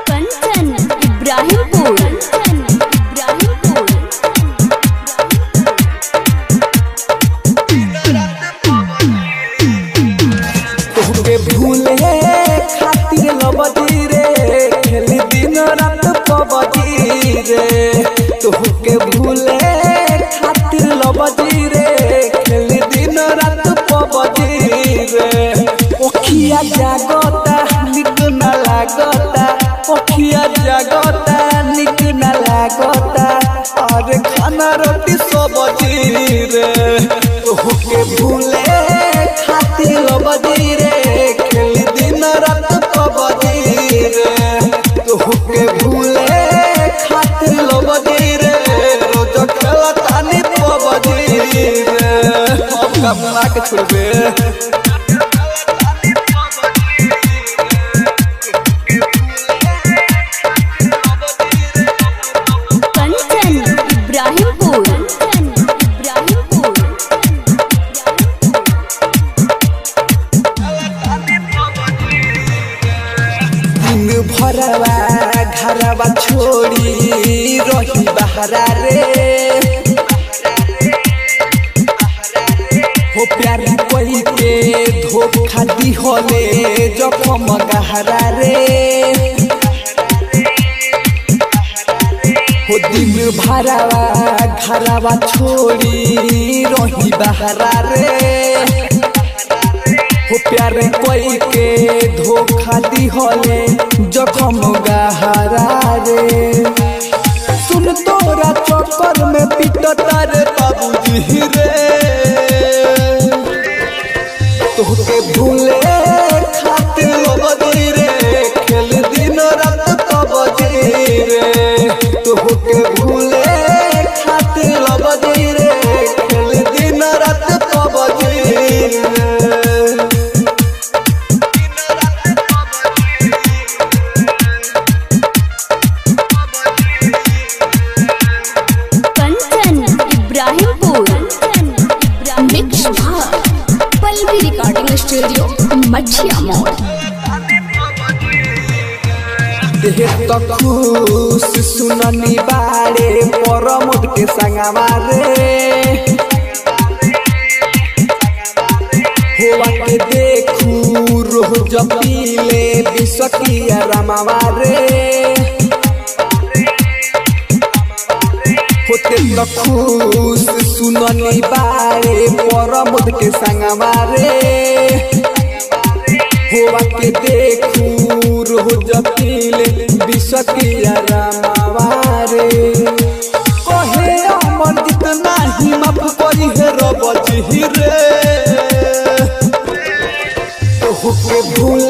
कंचन इब्राहिमपुर तोहके भूले खातिर लबजी रे खेली दिन रात पबजी रे तोहके भूले खातिर लबजी रे खेली दिन रात पबजी रे ओखिया जागता निक न लागता ओखिया जागता निक न लागता अरे खाना रोटी सब्जी रे तोहके भूले खातिर लबजी रे खेली दिन रात पबजी रे तोहके भूले खातिर लबजी रे रोज खेलता नी पबजी रे अब कमला के छोड़बे कंचन इब्राहिमपुर दिन भरवा घरवा छोड़ी रही बहरा रे हो प्यार कोई के धोखा दी होले जखम गहरा रे हो दिन भरवा घरवा छोड़ी रही बहरा रे हो प्यार कोई के धोखा दी होले जखम गहरा रे सुन तोरा चक्कर में पिटता रे बाबूजी रे तोहके भूले खातिर लबजी रे खेल दिन रात पबजी रे तोहके भूले खातिर लबजी रे खेल दिन रात पबजी रे Kanchan Ibrahimpur mix Pallavi recording studio मछिया मोड़ देह तो खुश सुननी बारे परमोद के संगवा रे होवा के देखू रोज पीले बिसकिया रमावा रे होते तो खुश सुननी बारे परमोद के संगवा रे होवा के देखू रोज पीले बिसकिया रमावा रे कहे अमर जितना ही माफ करी है रबजी रे तोहके भूल